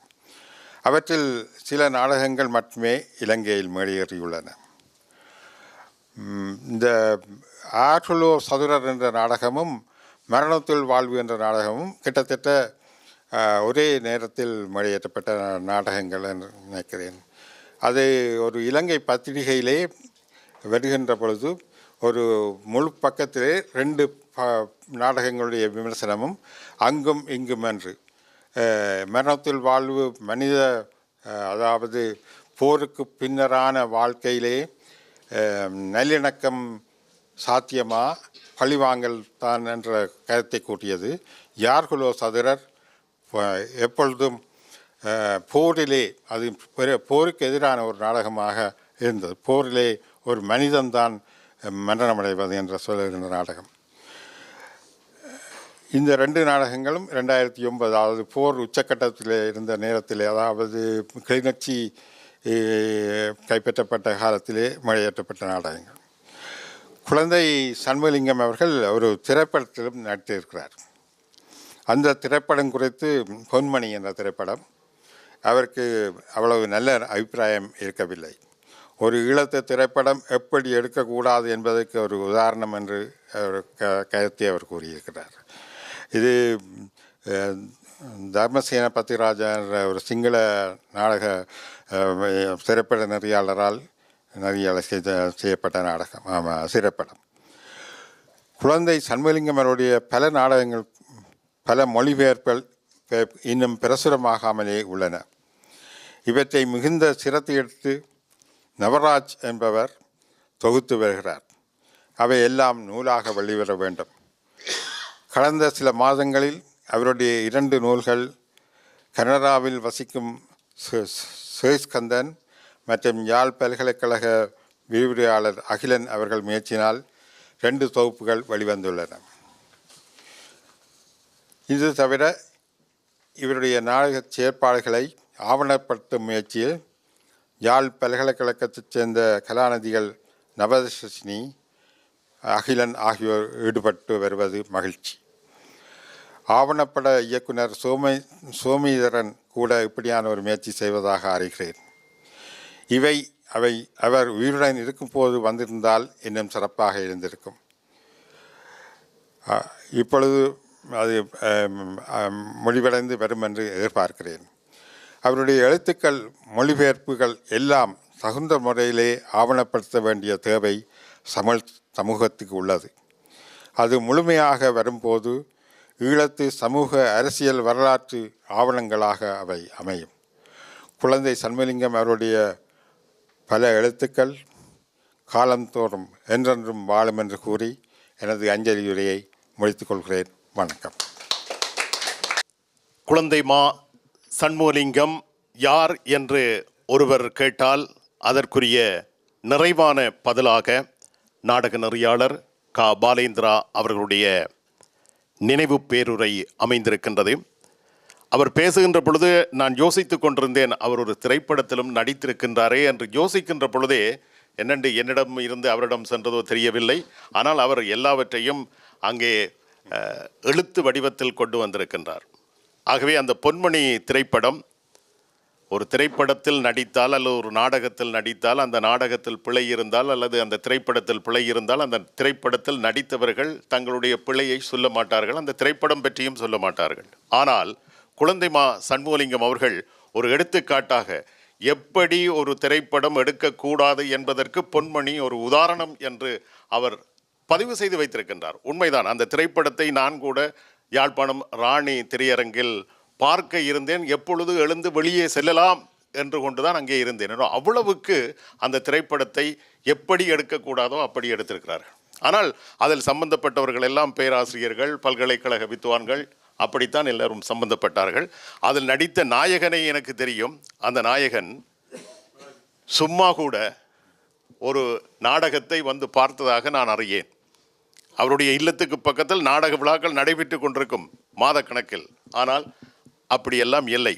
அவற்றில் சில நாடகங்கள் மட்டுமே இலங்கையில் மேடையேறியுள்ளன. இந்த ஆற்றுலோ சதுரர் என்ற நாடகமும் மரணத்தில் வாழ்வு என்ற நாடகமும் கிட்டத்தட்ட ஒரே நேரத்தில் மேடையேற்றப்பட்ட நாடகங்கள் என்று நினைக்கிறேன். அது ஒரு இலங்கை பத்திரிகையிலே வருகின்ற பொழுது ஒரு முழு பக்கத்திலே 2 நாடகங்களுடைய விமர்சனமும் அங்கும் இங்கும் என்று மரணத்தில் வாழ்வு அதாவது போருக்கு பின்னரான வாழ்க்கையிலே நல்லிணக்கம் சாத்தியமா பழிவாங்கல் தான் என்ற கருத்தை கூட்டியது. யார்குலோ சதுரர் எப்பொழுதும் போரிலே, அது போருக்கு எதிரான ஒரு நாடகமாக இருந்தது. போரிலே ஒரு மனிதன்தான் மரணமடைவது என்று சொல்லுகின்ற நாடகம். இந்த 2 நாடகங்களும் 2009, அதாவது போர் உச்சக்கட்டத்தில் இருந்த நேரத்திலே, அதாவது கிளிநொச்சி கைப்பற்றப்பட்ட காலத்திலே மொழியேற்றப்பட்ட நாடகங்கள். குழந்தை சண்முகலிங்கம் அவர்கள் ஒரு திரைப்படத்திலும் நடித்திருக்கிறார். அந்த திரைப்படம் குறித்து பொன்மணி என்ற திரைப்படம் அவருக்கு அவ்வளவு நல்ல அபிப்பிராயம் இருக்கவில்லை. ஒரு ஈழத்து திரைப்படம் எப்படி எடுக்கக்கூடாது என்பதற்கு ஒரு உதாரணம் என்று கருத்தை அவர் கூறியிருக்கிறார். இது தர்மசேன பத்திராஜா என்ற ஒரு சிங்கள நாடக திரைப்பட நெறியாளரால் செய்யப்பட்ட நாடகம், திரைப்படம். குழந்தை சண்முகலிங்கம் அவருடைய பல நாடகங்கள், பல மொழிபெயர்ப்புகள் இன்னும் பிரசுரமாகாமலே உள்ளன. இவற்றை மிகுந்த சிரத்தை எடுத்து நவராஜ் என்பவர் தொகுத்து வருகிறார். அவை எல்லாம் நூலாக வெளிவர வேண்டும். கடந்த சில மாதங்களில் அவருடைய 2 நூல்கள் கனடாவில் வசிக்கும் சேஸ்கந்தன் மற்றும் யாழ் பல்கலைக்கழக விரிவுரையாளர் அகிலன் அவர்கள் முயற்சினால் 2 தொகுப்புகள் வெளிவந்துள்ளன. இது தவிர இவருடைய நாடக செயற்பாடுகளை ஆவணப்படுத்தும் முயற்சியில் யாழ் பல்கலைக்கழகத்தைச் சேர்ந்த கலாநிதிகள் நவதர்ஷினி, அகிலன் ஆகியோர் ஈடுபட்டு வருவது மகிழ்ச்சி. ஆவணப்பட இயக்குனர் சோமீதரன் கூட இப்படியான ஒரு முயற்சி செய்வதாக அறிகிறேன். அவர் உயிருடன் இருக்கும்போது வந்திருந்தால் இன்னும் சிறப்பாக இருந்திருக்கும். இப்பொழுது அது முடிவடைந்து வரும் என்று எதிர்பார்க்கிறேன். அவருடைய எழுத்துக்கள், மொழிபெயர்ப்புகள் எல்லாம் தகுந்த முறையிலே ஆவணப்படுத்த வேண்டிய தேவை சமூகத்துக்கு உள்ளது. அது முழுமையாக வரும்போது ஈழத்து சமூக அரசியல் வரலாற்று ஆவணங்களாக அவை அமையும். குழந்தை சண்முகலிங்கம் அவருடைய பல எழுத்துக்கள் காலந்தோறும் என்றென்றும் வாழும் என்று கூறி எனது அஞ்சலியுரையை முடித்துக் கொள்கிறேன். வணக்கம். குழந்தை சண்முகலிங்கம் யார் என்று ஒருவர் கேட்டால் அதற்குரிய நிறைவான பதிலாக நாடக நெறியாளர் கா. பாலேந்திரா அவர்களுடைய நினைவு பேருரை அமைந்திருக்கின்றது. அவர் பேசுகின்ற பொழுது நான் யோசித்துக் கொண்டிருந்தேன், அவர் ஒரு திரைப்படத்திலும் நடித்திருக்கின்றாரே என்று யோசிக்கின்ற பொழுதே என்னென்று என்னிடம் இருந்து அவரிடம் சென்றதோ தெரியவில்லை. ஆனால் அவர் எல்லாவற்றையும் அங்கே எழுத்து வடிவத்தில் கொண்டு வந்திருக்கின்றார். ஆகவே அந்த பொன்மணி திரைப்படம் ஒரு திரைப்படத்தில் நடித்தால் அல்லது ஒரு நாடகத்தில் நடித்தால், அந்த நாடகத்தில் பிழை இருந்தால் அல்லது அந்த திரைப்படத்தில் பிழை இருந்தால், அந்த திரைப்படத்தில் நடித்தவர்கள் தங்களுடைய பிழையை சொல்ல மாட்டார்கள், அந்த திரைப்படம் பற்றியும் சொல்ல மாட்டார்கள். ஆனால் குழந்தைமா சண்முகலிங்கம் அவர்கள் ஒரு எடுத்துக்காட்டாக எப்படி ஒரு திரைப்படம் எடுக்கக்கூடாது என்பதற்கு பொன்மணி ஒரு உதாரணம் என்று அவர் பதிவு செய்து வைத்திருக்கின்றார். உண்மைதான், அந்த திரைப்படத்தை நான் கூட யாழ்ப்பாணம் ராணி திரையரங்கில் பார்க்க இருந்தேன். எப்பொழுது எழுந்து வெளியே செல்லலாம் என்று கொண்டுதான் அங்கே இருந்தேன். அவ்வளவுக்கு அந்த திரைப்படத்தை எப்படி எடுக்கக்கூடாதோ அப்படி எடுத்திருக்கிறார்கள். ஆனால் அதில் சம்பந்தப்பட்டவர்கள் எல்லாம் பேராசிரியர்கள், பல்கலைக்கழக வித்துவான்கள், அப்படித்தான் எல்லாரும் சம்பந்தப்பட்டார்கள். அதில் நடித்த நாயகனை எனக்கு தெரியும். அந்த நாயகன் சும்மா கூட ஒரு நாடகத்தை வந்து பார்த்ததாக நான் அறியேன். அவருடைய இல்லத்துக்கு பக்கத்தில் நாடக விழாக்கள் நடைபெற்று கொண்டிருக்கும் மாதக்கணக்கில். ஆனால் அப்படியெல்லாம் இல்லை.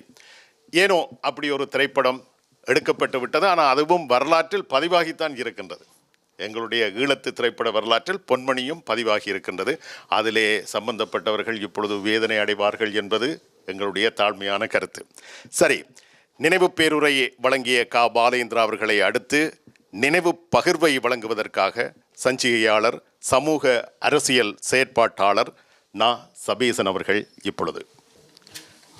ஏனோ அப்படி ஒரு திரைப்படம் எடுக்கப்பட்டு விட்டது. ஆனால் அதுவும் வரலாற்றில் பதிவாகித்தான் இருக்கின்றது. எங்களுடைய ஈழத்து திரைப்பட வரலாற்றில் பொன்மணியும் பதிவாகி இருக்கின்றது. அதிலே சம்பந்தப்பட்டவர்கள் இப்பொழுது வேதனை அடைவார்கள் என்பது எங்களுடைய தாழ்மையான கருத்து. சரி, நினைவு பேருரையை வழங்கிய கா. பாலேந்திரா அவர்களை அடுத்து நினைவு பகிர்வை வழங்குவதற்காக சஞ்சிகையாளர், சமூக அரசியல் செயற்பாட்டாளர் நா. சபீசன் அவர்கள் இப்பொழுது.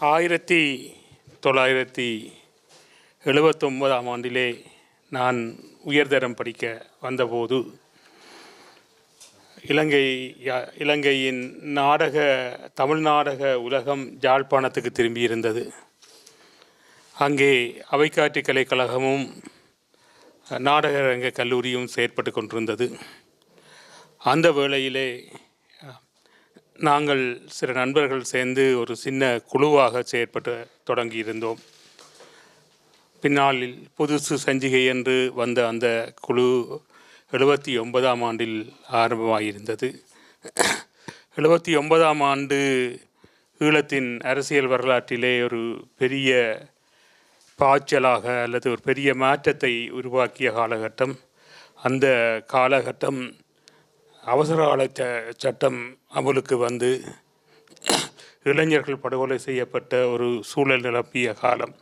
1979ஆம் ஆண்டிலே நான் உயர்தரம் படிக்க வந்தபோது இலங்கையின் தமிழ் நாடக உலகம் யாழ்ப்பாணத்துக்கு திரும்பியிருந்தது. அங்கே அவைக்காற்று கலைக்கழகமும் நாடகரங்க கல்லூரியும் செயற்பட்டு கொண்டிருந்தது. அந்த வேளையிலே நாங்கள் சில நண்பர்கள் சேர்ந்து ஒரு சின்ன குழுவாக செயற்பட்டு தொடங்கியிருந்தோம். பின்னாளில் புதுசு சஞ்சிகை என்று வந்த அந்த குழு 79ஆம் ஆண்டில் ஆரம்பமாகியிருந்தது. 79ஆம் ஆண்டு ஈழத்தின் அரசியல் வரலாற்றிலே ஒரு பெரிய பாய்ச்சலாக அல்லது ஒரு பெரிய மாற்றத்தை உருவாக்கிய காலகட்டம். அந்த காலகட்டம் அவசரகால சட்டம் அமலுக்கு வந்து இளைஞர்கள் படுகொலை செய்யப்பட்ட ஒரு சூழல் நிரப்பிய காலம்.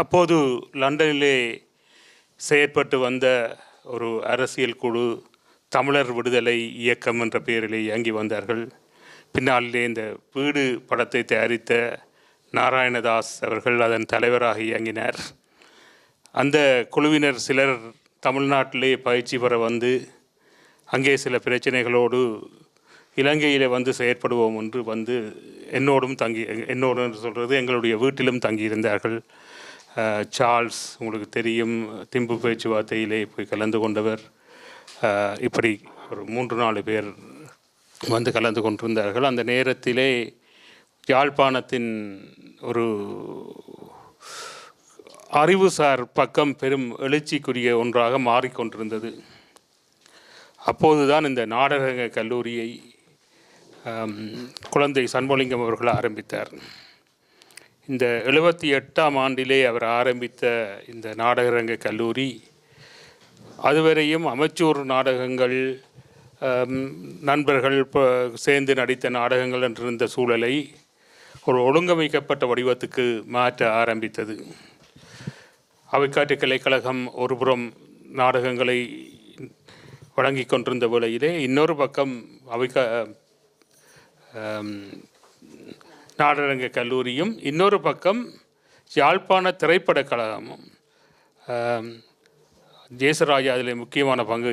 அப்போது லண்டனிலே செயற்பட்டு வந்த ஒரு அரசியல் குழு தமிழர் விடுதலை இயக்கம் என்ற பெயரிலே இயங்கி வந்தார்கள். பின்னாளிலே இந்த வீடு படத்தை தயாரித்த நாராயணதாஸ் அவர்கள் அதன் தலைவராக இயங்கினார். அந்த குழுவினர் சிலர் தமிழ்நாட்டிலே பயிற்சி பெற வந்து அங்கே சில பிரச்சனைகளோடு இலங்கையில் வந்து செயற்படுவோம் என்று வந்து என்னோடு சொல்கிறது எங்களுடைய வீட்டிலும் தங்கியிருந்தார்கள். சார்ல்ஸ் உங்களுக்கு தெரியும், திம்பு பேச்சுவார்த்தையிலே போய் கலந்து கொண்டவர். இப்படி ஒரு 3-4 பேர் வந்து கலந்து கொண்டிருந்தார்கள். அந்த நேரத்திலே யாழ்ப்பாணத்தின் ஒரு அறிவுசார் பக்கம் பெரும் எழுச்சிக்குரிய ஒன்றாக மாறிக்கொண்டிருந்தது. அப்போதுதான் இந்த நாடக கல்லூரியை குழந்தை சண்முகலிங்கம் அவர்கள் ஆரம்பித்தார். இந்த 78ஆம் ஆண்டிலே அவர் ஆரம்பித்த இந்த நாடகரங்க கல்லூரி அதுவரையும் அமைச்சூர் நாடகங்கள், நண்பர்கள் சேர்ந்து நடித்த நாடகங்கள் என்றிருந்த சூழலை ஒரு ஒழுங்கமைக்கப்பட்ட வடிவத்துக்கு மாற்ற ஆரம்பித்தது. அவைக்காற்று கலைக்கழகம் ஒருபுறம் நாடகங்களை வழங்கி கொண்டிருந்த வேளையிலே இன்னொரு பக்கம் நாடரங்க கல்லூரியும், இன்னொரு பக்கம் யாழ்ப்பாண திரைப்படக் கழகமும் ஜேசராஜா அதில் முக்கியமான பங்கு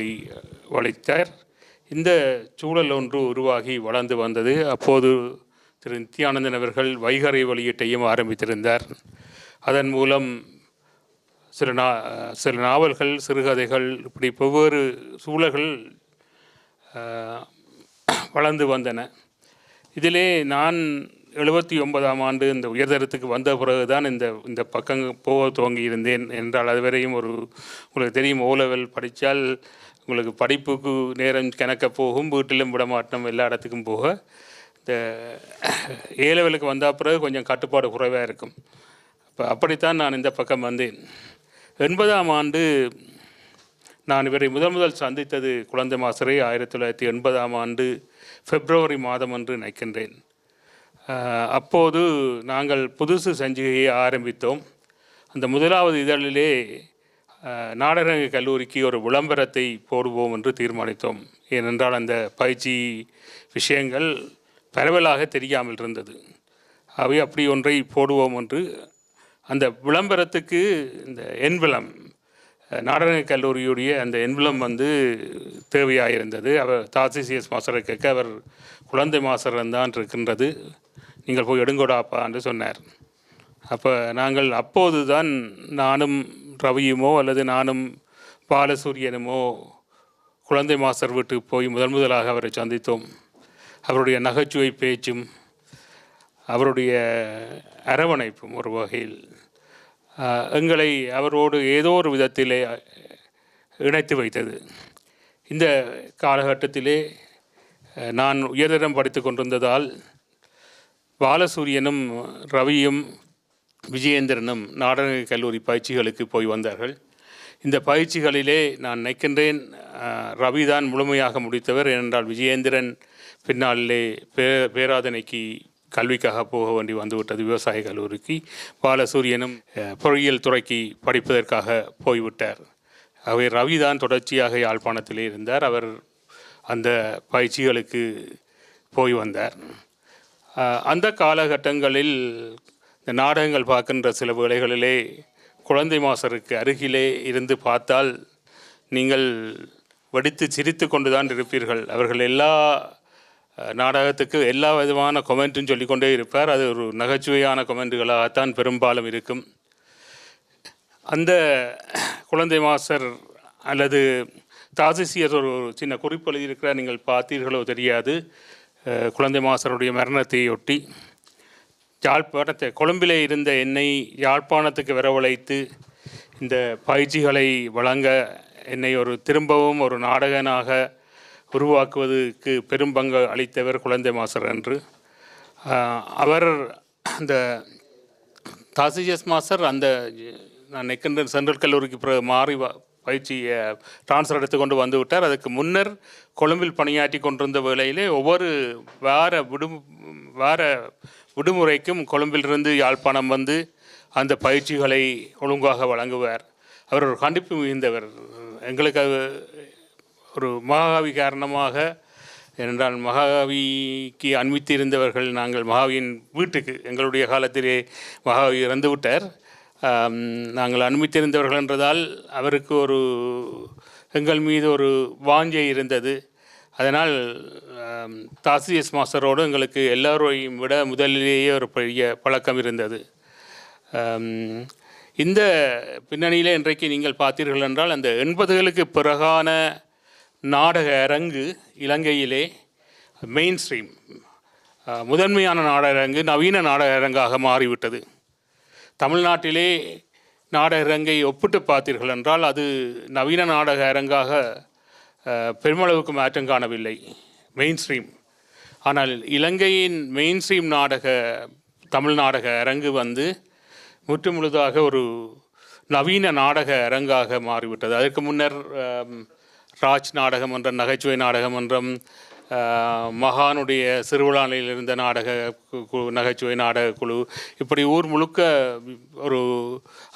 வகித்தார். இந்த சூழல் ஒன்று உருவாகி வளர்ந்து வந்தது. அப்போது திரு நித்யானந்தன் அவர்கள் வைகறை வெளியீட்டையும் ஆரம்பித்திருந்தார். அதன் மூலம் சில நாவல்கள், சிறுகதைகள், இப்படி வெவ்வேறு சூழல்கள் வளர்ந்து வந்தன. இதிலே நான் 79ஆம் ஆண்டு இந்த உயர்தரத்துக்கு வந்த பிறகுதான் இந்த பக்கம் போக துவங்கி இருந்தேன். என்றால் அதுவரையும் உங்களுக்கு தெரியும், O level படித்தால் உங்களுக்கு படிப்புக்கு நேரம் கணக்க போகும், வீட்டிலும் விட மாட்டோம், எல்லா இடத்துக்கும் போக. இந்த ஏலெவலுக்கு வந்த பிறகு கொஞ்சம் கட்டுப்பாடு குறைவாக இருக்கும். அப்படித்தான் நான் இந்த பக்கம் வந்தேன். 80ஆம் ஆண்டு நான் இவரை முதல் சந்தித்தது குழந்தை மாசரை 1980ஆம் ஆண்டு பிப்ரவரி மாதம் என்று நினைக்கின்றேன். அப்போது நாங்கள் புதுசு சஞ்சிகையை ஆரம்பித்தோம். அந்த முதலாவது இதழிலே நாடரங்க கல்லூரிக்கு ஒரு விளம்பரத்தை போடுவோம் என்று தீர்மானித்தோம். ஏனென்றால் அந்த பயிற்சி விஷயங்கள் பரவலாக தெரியாமல் இருந்தது. அவை அப்படி ஒன்றை போடுவோம் என்று அந்த விளம்பரத்துக்கு இந்த என்வலம் நாடரங்க கல்லூரியுடைய அந்த என்வலம் தேவையாக இருந்தது. அவர் தாசிசிஎஸ் மாஸ்டரை கேட்க அவர் குழந்தை மாஸ்டர் தான் இருக்கின்றது, நீங்கள் போய் எடுங்கோடாப்பா என்று சொன்னார். அப்போ நாங்கள் அப்போது தான் நானும் ரவியுமோ அல்லது நானும் பாலசூரியனுமோ குழந்தை மாஸ்டர் வீட்டுக்கு போய் முதலாக அவரை சந்தித்தோம். அவருடைய நகைச்சுவை பேச்சும் அவருடைய அரவணைப்பும் ஒரு வகையில் எங்களை அவரோடு ஏதோ ஒரு விதத்திலே இணைத்து வைத்தது. இந்த காலகட்டத்திலே நான் உயர்தரம் படித்து கொண்டிருந்ததால் பாலசூரியனும் ரவியும் விஜயேந்திரனும் நாடக கல்லூரி பயிற்சிகளுக்கு போய் வந்தார்கள். இந்த பயிற்சிகளிலே நான் நினைக்கின்றேன் ரவிதான் முழுமையாக முடித்தவர். ஏனென்றால் விஜயேந்திரன் பின்னாலே பேராதனைக்கு கல்விக்காக போக வேண்டி வந்துவிட்டது விவசாய கல்லூரிக்கு. பாலசூரியனும் பொறியியல் துறைக்கு படிப்பதற்காக போய்விட்டார். ஆகவே ரவிதான் தொடர்ச்சியாக யாழ்ப்பாணத்திலே இருந்தார். அவர் அந்த பயிற்சிகளுக்கு போய் வந்தார். அந்த காலகட்டங்களில் இந்த நாடகங்கள் பார்க்கின்ற சில வேளைகளிலே குழந்தை மாஸ்டருக்கு அருகிலே இருந்து பார்த்தால் நீங்கள் வெடித்து சிரித்து கொண்டு தான் இருப்பீர்கள். அவர்கள் எல்லா நாடகத்துக்கு எல்லா விதமான கொமெண்ட்டும் சொல்லிக்கொண்டே இருப்பார். அது ஒரு நகைச்சுவையான கொமெண்ட்டுகளாகத்தான் பெரும்பாலும் இருக்கும். அந்த குழந்தை மாஸ்டர் அல்லது தாசிசியர் ஒரு சின்ன குறிப்பு எழுதியிருக்கிறார், நீங்கள் பார்த்தீர்களோ தெரியாது. குழந்தை மாஸ்டருடைய மரணத்தையொட்டி யாழ்ப்பாணத்தை கொழும்பிலே இருந்த என்னை யாழ்ப்பாணத்துக்கு வரவழைத்து இந்த பயிற்சிகளை வழங்க என்னை திரும்பவும் ஒரு நாடகனாக உருவாக்குவதற்கு பெரும் பங்கு அளித்தவர் குழந்தை மாஸ்டர் என்று. அவர் அந்த தாசிஜிஎஸ் மாஸ்டர் அந்த நான் நினைக்கின்ற சென்ட்ரல் கல்லூரிக்கு பிறகு மாறி பயிற்சியை ட்ரான்ஸ்ஃபர் எடுத்துக்கொண்டு வந்து விட்டார். அதுக்கு முன்னர் கொழும்பில் பணியாற்றி கொண்டிருந்த வேளையிலே ஒவ்வொரு வார விடுமுறைக்கும் கொழும்பிலிருந்து யாழ்ப்பாணம் வந்து அந்த பயிற்சிகளை ஒழுங்காக வழங்குவார். அவர் ஒரு கண்டிப்பு மிகுந்தவர். எங்களுக்கு ஒரு மகாகவி காரணமாக, ஏனென்றால் மகாகவிக்கு அண்மித்திருந்தவர்கள் நாங்கள். மகாவியின் வீட்டுக்கு எங்களுடைய காலத்திலே மகாகவி இறந்து விட்டார். நாங்கள் அனுமதித்திருந்தவர்கள் என்றதால் அவருக்கு எங்கள் மீது ஒரு வாஞ்சை இருந்தது. அதனால் தாசிஎஸ் மாஸ்டரோடு எங்களுக்கு எல்லோரையும் விட முதலிலேயே ஒரு பெரிய பழக்கம் இருந்தது. இந்த பின்னணியில் இன்றைக்கு நீங்கள் பார்த்தீர்கள் என்றால் அந்த 80களுக்கு பிறகான நாடக அரங்கு இலங்கையிலே மெயின் ஸ்ட்ரீம் முதன்மையான நாடக அரங்கு நவீன நாடக அரங்காக மாறிவிட்டது. தமிழ்நாட்டிலே நாடக அரங்கை ஒப்பிட்டு பார்த்தீர்கள் என்றால் அது நவீன நாடக அரங்காக பெருமளவுக்கு மாற்றம் காணவில்லை, மெயின் ஸ்ட்ரீம். ஆனால் இலங்கையின் மெயின் ஸ்ட்ரீம் தமிழ் நாடக அரங்கு முற்றுமுழுதாக ஒரு நவீன நாடக அரங்காக மாறிவிட்டது. அதற்கு முன்னர் ராஜ் நாடகம் மன்றம், நகைச்சுவை நாடக மன்றம், மகானுடைய சிறுவிழாவில் இருந்த நகைச்சுவை நாடக குழு, இப்படி ஊர் முழுக்க ஒரு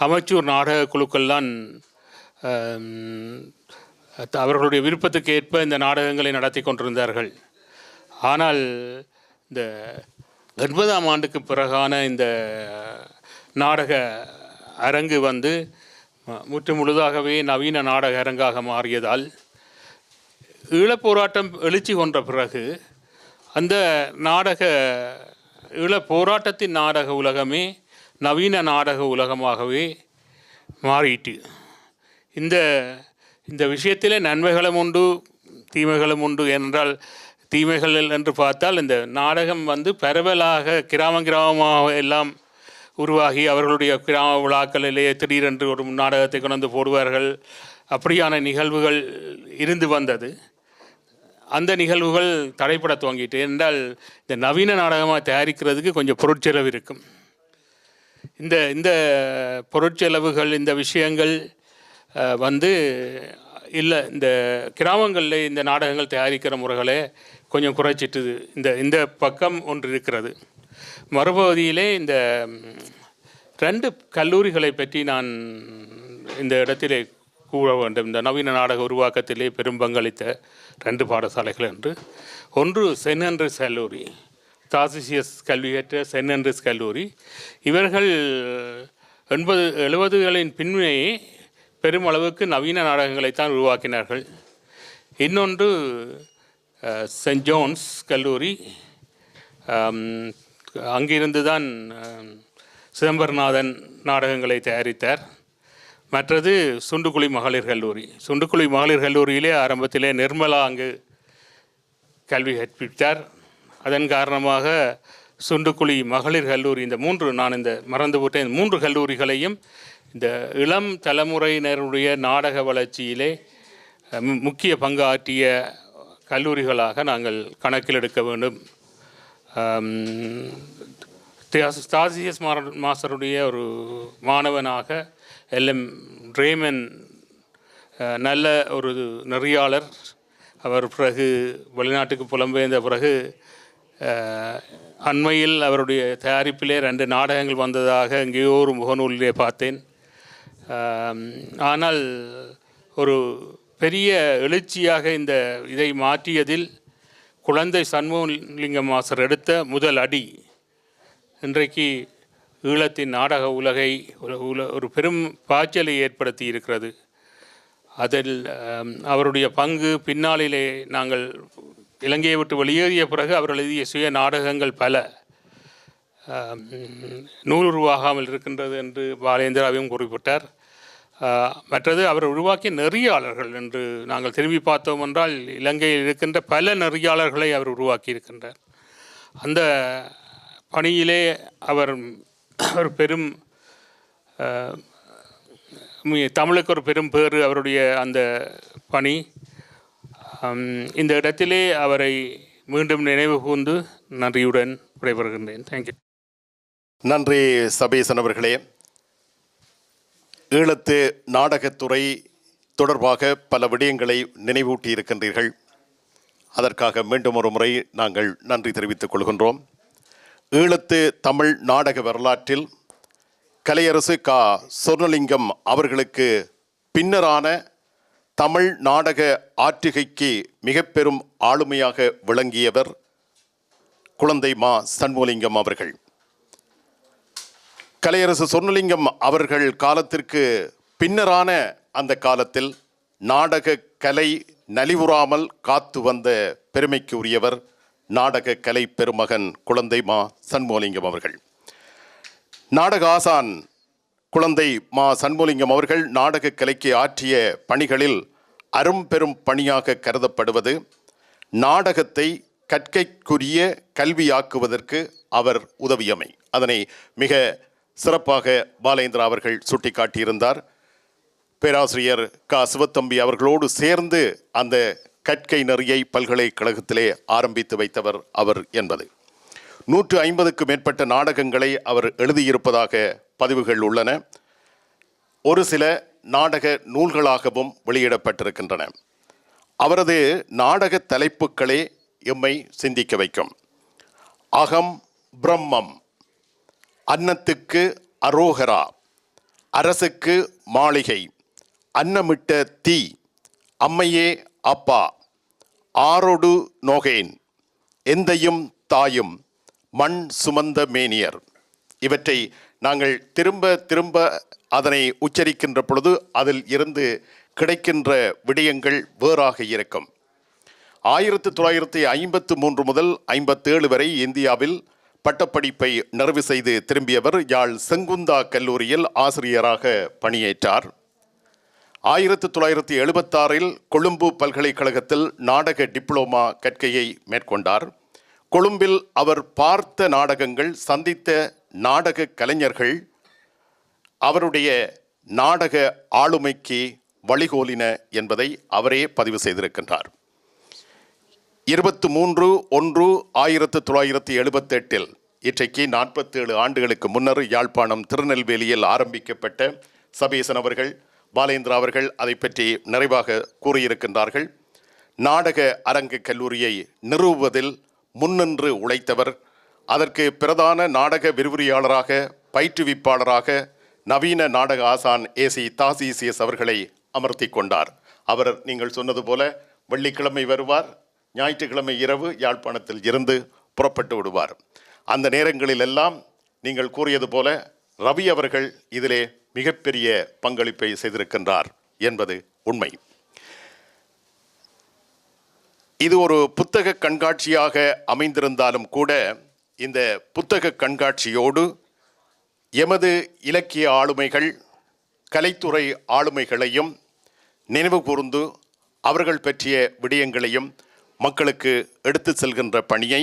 அமைச்சூர் நாடக குழுக்கள்லாம் அவர்களுடைய விருப்பத்துக்கு ஏற்ப இந்த நாடகங்களை நடத்தி கொண்டிருந்தார்கள். ஆனால் இந்த 80ஆம் ஆண்டுக்கு பிறகான இந்த நாடக அரங்கு முற்று முழுதாகவே நவீன நாடக அரங்காக மாறியதால் ஈழப்போராட்டம் எழுச்சி கொண்ட பிறகு அந்த ஈழப்போராட்டத்தின் நாடக உலகமே நவீன நாடக உலகமாகவே மாறிட்டு. இந்த விஷயத்தில் நன்மைகளும் உண்டு, தீமைகளும் உண்டு. என்றால் தீமைகள் என்று பார்த்தால் இந்த நாடகம் பரவலாக கிராமமாக எல்லாம் உருவாகி அவர்களுடைய கிராம விழாக்களிலே திடீரென்று ஒரு நாடகத்தை கொண்டு போடுவார்கள். அப்படியான நிகழ்வுகள் இருந்து வந்தது. அந்த நிகழ்வுகள் தடைப்பட துவங்கிட்டு என்றால் இந்த நவீன நாடகமாக தயாரிக்கிறதுக்கு கொஞ்சம் பொருட்செலவு இருக்கும். இந்த பொருட்செலவுகள் இந்த விஷயங்கள் இல்லை, இந்த கிராமங்களில் இந்த நாடகங்கள் தயாரிக்கிற முறைகளே கொஞ்சம் குறைச்சிட்டுது. இந்த பக்கம் ஒன்று இருக்கிறது. மறுபகுதியிலே இந்த 2 கல்லூரிகளை பற்றி நான் இந்த இடத்திலே கூற வேண்டும். இந்த நவீன நாடக உருவாக்கத்திலே பெரும் பங்களித்த 2 பாடசாலைகள் என்று. ஒன்று சென்ட் ஆண்ட்ரூஸ் கல்லூரி, தாசிசியஸ் கல்வி கற்ற சென்ட் ஆண்ட்ரூஸ் கல்லூரி. இவர்கள் 70களின் பின்னணியே பெருமளவுக்கு நவீன நாடகங்களைத்தான் உருவாக்கினார்கள். இன்னொன்று சென்ட் ஜோன்ஸ் கல்லூரி, அங்கிருந்து தான் சிதம்பரநாதன் நாடகங்களை தயாரித்தார். மற்றது சுண்டுக்குழி மகளிர் கல்லூரி. சுண்டுக்குழி மகளிர் கல்லூரியிலே ஆரம்பத்திலே நிர்மலா அங்கு கல்வி கற்பித்தார். அதன் காரணமாக சுண்டுக்குழி மகளிர் கல்லூரி, இந்த 3 நான் இந்த மறந்து போட்டேன், 3 கல்லூரிகளையும் இந்த இளம் தலைமுறையினருடைய நாடக வளர்ச்சியிலே முக்கிய பங்காற்றிய கல்லூரிகளாக நாங்கள் கணக்கில் எடுக்க வேண்டும். தாசியஸ் மாஸ்டருடைய ஒரு மாணவனாக எல்எம் ரேமன் நல்ல ஒரு நெறியாளர். அவர் பிறகு வெளிநாட்டுக்கு புலம்பெயர்ந்த பிறகு அண்மையில் அவருடைய தயாரிப்பிலே 2 நாடகங்கள் வந்ததாக எங்கேயோ ஒரு முகநூலிலே பார்த்தேன். ஆனால் ஒரு பெரிய எழுச்சியாக இதை மாற்றியதில் குழந்தை சண்முகலிங்கம் மாஸ்டர் எடுத்த முதல் அடி இன்றைக்கு ஈழத்தின் நாடக உலகை ஒரு பெரும் பாய்ச்சலை ஏற்படுத்தி இருக்கிறது. அதில் அவருடைய பங்கு பின்னாளிலே நாங்கள் இலங்கையை விட்டு வெளியேறிய பிறகு அவர்கள் எழுதிய சுய நாடகங்கள் பல நூல் உருவாகாமல் இருக்கின்றது என்று பாலேந்திராவையும் குறிப்பிட்டார். மற்றது அவர் உருவாக்கிய நெறியாளர்கள் என்று நாங்கள் திரும்பி பார்த்தோம் என்றால் இலங்கையில் இருக்கின்ற பல நெறியாளர்களை அவர் உருவாக்கி இருக்கின்றார். அந்த பணியிலே அவர் பெரும் தமிழுக்கு ஒரு பெரும் பேறு அவருடைய அந்த பணி. இந்த இடத்திலே அவரை மீண்டும் நினைவு கூர்ந்து நன்றியுடன் விடைபெறுகின்றேன். தேங்க்யூ. நன்றி சபேசன் அவர்களே. ஈழத்து நாடகத்துறை தொடர்பாக பல விடயங்களை நினைவூட்டி இருக்கின்றீர்கள். அதற்காக மீண்டும் ஒரு முறை நாங்கள் நன்றி தெரிவித்துக் கொள்கின்றோம். ஈழத்து தமிழ் நாடக வரலாற்றில் கலையரசு கா. சொர்ணலிங்கம் அவர்களுக்கு பின்னரான தமிழ் நாடக ஆற்றுகைக்கு மிக பெரும் ஆளுமையாக விளங்கியவர் குழந்தை மா. சண்முகலிங்கம் அவர்கள். கலையரசு சொர்ணலிங்கம் அவர்கள் காலத்திற்கு பின்னரான அந்த காலத்தில் நாடக கலை நலிவுறாமல் காத்து வந்த பெருமைக்கு உரியவர் நாடக கலை பெருமகன் குழந்தை மா. சண்முகலிங்கம் அவர்கள். நாடக ஆசான் குழந்தை மா. சண்முகலிங்கம் அவர்கள் நாடக கலைக்கு ஆற்றிய பணிகளில் அரும்பெரும் பணியாக கருதப்படுவது நாடகத்தை கற்கைக்குரிய கல்வியாக்குவதற்கு அவர் உதவியமை. அதனை மிக சிறப்பாக பாலேந்திரா அவர்கள் சுட்டிக்காட்டியிருந்தார். பேராசிரியர் கா. சிவத்தம்பி அவர்களோடு சேர்ந்து அந்த கற்கை நெறியை பல்கலைக்கழகத்திலே ஆரம்பித்து வைத்தவர் அவர் என்பது. 150க்கும் மேற்பட்ட நாடகங்களை அவர் எழுதியிருப்பதாக பதிவுகள் உள்ளன. ஒரு சில நாடக நூல்களாகவும் வெளியிடப்பட்டிருக்கின்றன. அவரது நாடக தலைப்புகளே எம்மை சிந்திக்க வைக்கும். அகம் பிரம்மம், அன்னத்துக்கு அரோகரா, அரசுக்கு மாளிகை, அன்னமிட்ட தீ, அம்மையே அப்பா, ஆரோடு நோகேன், எந்தையும் தாயும், மண் சுமந்த மேனியர். இவற்றை நாங்கள் திரும்ப திரும்ப அதனை உச்சரிக்கின்ற பொழுது அதில் இருந்து கிடைக்கின்ற விடயங்கள் வேறாக இருக்கும். 1953 முதல் 57 வரை இந்தியாவில் பட்டப்படிப்பை நிறைவு செய்து திரும்பியவர் யாழ் செங்குந்தா கல்லூரியில் ஆசிரியராக பணியேற்றார். 1976 கொழும்பு பல்கலைக்கழகத்தில் நாடக டிப்ளோமா கற்கையை மேற்கொண்டார். கொழும்பில் அவர் பார்த்த நாடகங்கள், சந்தித்த நாடக கலைஞர்கள் அவருடைய நாடக ஆளுமைக்கு வழிகோலின என்பதை அவரே பதிவு செய்திருக்கின்றார். 23/1/1978 இன்றைக்கு 47 ஆண்டுகளுக்கு முன்னர் யாழ்ப்பாணம் திருநெல்வேலியில் ஆரம்பிக்கப்பட்ட சபேசன் அவர்கள், பாலேந்திரா அவர்கள் அதை பற்றி நிறைவாக கூறியிருக்கின்றார்கள். நாடக அரங்கு கல்லூரியை நிறுவுவதில் முன்னின்று உழைத்தவர். அதற்கு பிரதான நாடக விரிவுரையாளராக, பயிற்றுவிப்பாளராக நவீன நாடக ஆசான் ஏசி தாசிசிஎஸ் அவர்களை அமர்த்தி கொண்டார். அவர் நீங்கள் சொன்னது போல வெள்ளிக்கிழமை வருவார், ஞாயிற்றுக்கிழமை இரவு யாழ்ப்பாணத்தில் இருந்து புறப்பட்டு விடுவார். அந்த நேரங்களில் எல்லாம் நீங்கள் கூறியது போல ரவி அவர்கள் இதிலே மிகப்பெரிய பங்களிப்பை செய்திருக்கின்றார் என்பது உண்மை. இது ஒரு புத்தக கண்காட்சியாக அமைந்திருந்தாலும் கூட இந்த புத்தக கண்காட்சியோடு எமது இலக்கிய ஆளுமைகள், கலைத்துறை ஆளுமைகளையும் நினைவு கூர்ந்து அவர்கள் பற்றிய விடயங்களையும் மக்களுக்கு எடுத்து செல்கின்ற பணியை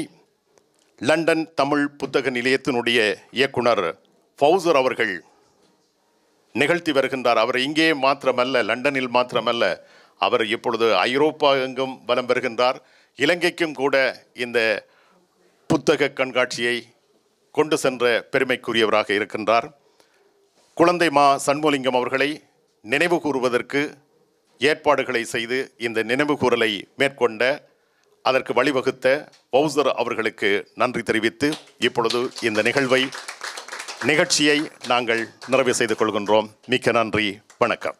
லண்டன் தமிழ் புத்தக நிலையத்தினுடைய இயக்குனர் ஃபவுசர் அவர்கள் நிகழ்த்தி வருகின்றார். அவர் இங்கே மாத்திரமல்ல, லண்டனில் மாத்திரமல்ல, அவர் இப்பொழுது ஐரோப்பா எங்கும் வலம் வருகின்றார். இலங்கைக்கும் கூட இந்த புத்தக கண்காட்சியை கொண்டு சென்ற பெருமைக்குரியவராக இருக்கின்றார். குழந்தை மா சண்முலிங்கம் அவர்களை நினைவு கூறுவதற்கு ஏற்பாடுகளை செய்து இந்த நினைவு கூறலை மேற்கொண்ட, அதற்கு வழிவகுத்த ஃபவுசர் அவர்களுக்கு நன்றி தெரிவித்து இப்பொழுது இந்த நிகழ்ச்சியை நாங்கள் நிறைவு செய்து கொள்கின்றோம். மிக்க நன்றி, வணக்கம்.